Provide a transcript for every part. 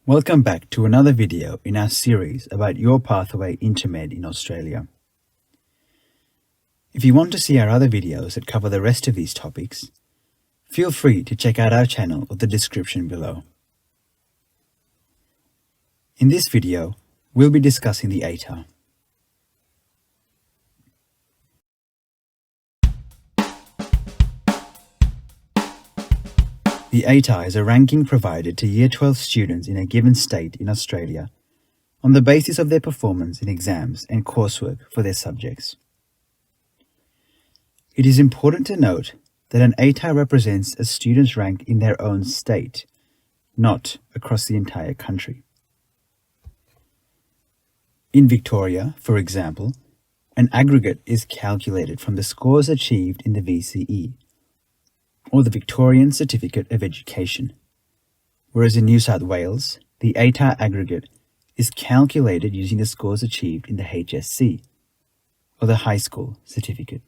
Welcome back to another video in our series about your pathway into med in Australia. If you want to see our other videos that cover the rest of these topics, feel free to check out our channel or the description below. In this video, we'll be discussing the ATAR. The ATAR is a ranking provided to Year 12 students in a given state in Australia on the basis of their performance in exams and coursework for their subjects. It is important to note that an ATAR represents a student's rank in their own state, not across the entire country. In Victoria, for example, an aggregate is calculated from the scores achieved in the VCE, or the Victorian Certificate of Education, whereas in New South Wales, the ATAR aggregate is calculated using the scores achieved in the HSC, or the High School Certificate.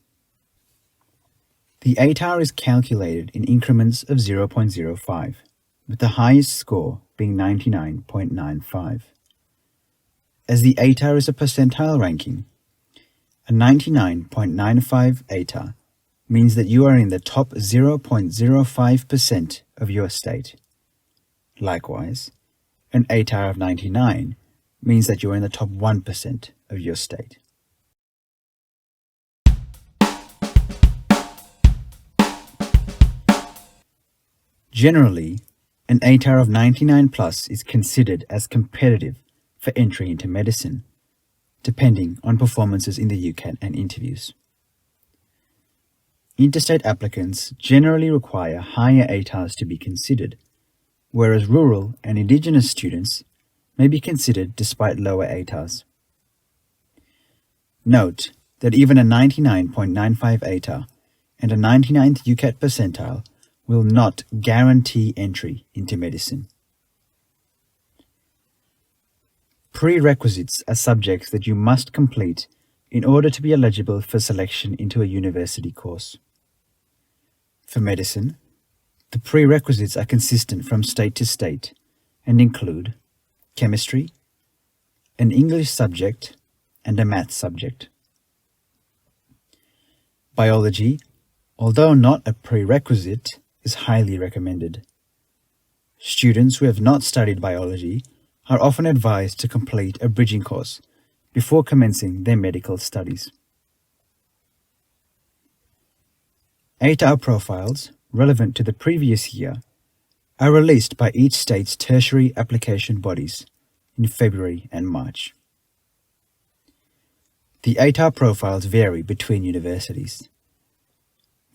The ATAR is calculated in increments of 0.05, with the highest score being 99.95. As the ATAR is a percentile ranking, a 99.95 ATAR means that you are in the top 0.05% of your state. Likewise, an ATAR of 99 means that you are in the top 1% of your state. Generally, an ATAR of 99 plus is considered as competitive for entry into medicine, depending on performances in the UCAT and interviews. Interstate applicants generally require higher ATARs to be considered, whereas rural and Indigenous students may be considered despite lower ATARs. Note that even a 99.95 ATAR and a 99th UCAT percentile will not guarantee entry into medicine. Prerequisites are subjects that you must complete in order to be eligible for selection into a university course. For medicine, the prerequisites are consistent from state to state and include chemistry, an English subject, and a maths subject. Biology, although not a prerequisite, is highly recommended. Students who have not studied biology are often advised to complete a bridging course before commencing their medical studies. ATAR profiles relevant to the previous year are released by each state's tertiary application bodies in February and March. The ATAR profiles vary between universities.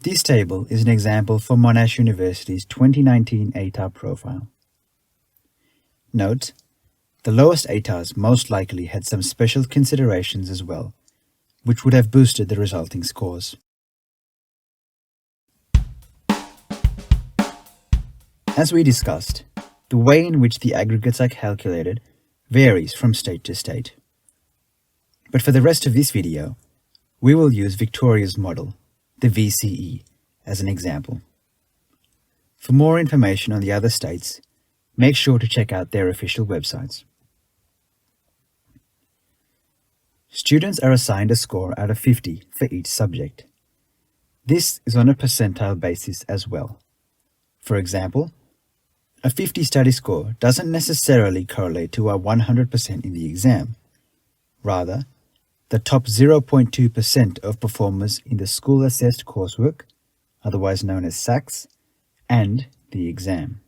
This table is an example for Monash University's 2019 ATAR profile. Note, the lowest ATARs most likely had some special considerations as well, which would have boosted the resulting scores. As we discussed, the way in which the aggregates are calculated varies from state to state. But for the rest of this video, we will use Victoria's model, the VCE, as an example. For more information on the other states, make sure to check out their official websites. Students are assigned a score out of 50 for each subject. This is on a percentile basis as well. For example, a 50 study score doesn't necessarily correlate to a 100% in the exam. Rather, the top 0.2% of performers in the school-assessed coursework, otherwise known as SACs, and the exam.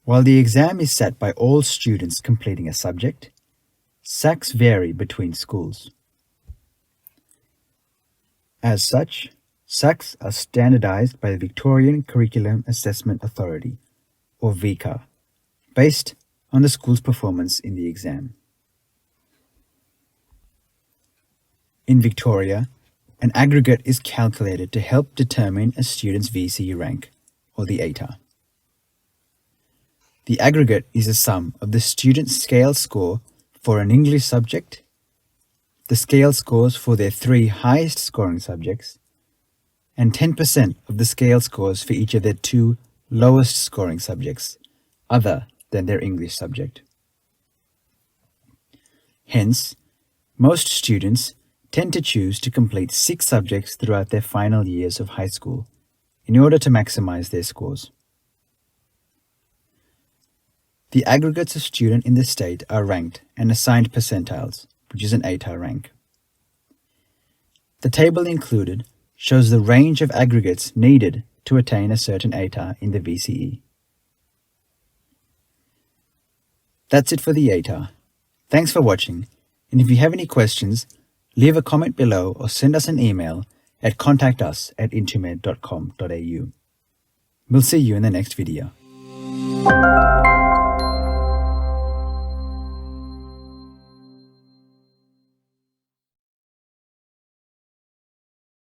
While the exam is set by all students completing a subject, SACs vary between schools. As such, SACs are standardized by the Victorian Curriculum Assessment Authority, or VCA, based on the school's performance in the exam. In Victoria, an aggregate is calculated to help determine a student's VCE rank, or the ATAR. The aggregate is a sum of the student's scale score for an English subject, the scale scores for their 3 highest scoring subjects, and 10% of the scale scores for each of their 2 lowest scoring subjects, other than their English subject. Hence, most students tend to choose to complete 6 subjects throughout their final years of high school in order to maximize their scores. The aggregates of students in the state are ranked and assigned percentiles, which is an ATAR rank. The table included shows the range of aggregates needed to attain a certain ATAR in the VCE. That's it for the ATAR. Thanks for watching, and if you have any questions, leave a comment below or send us an email at contactus@into med.com.au. We'll see you in the next video.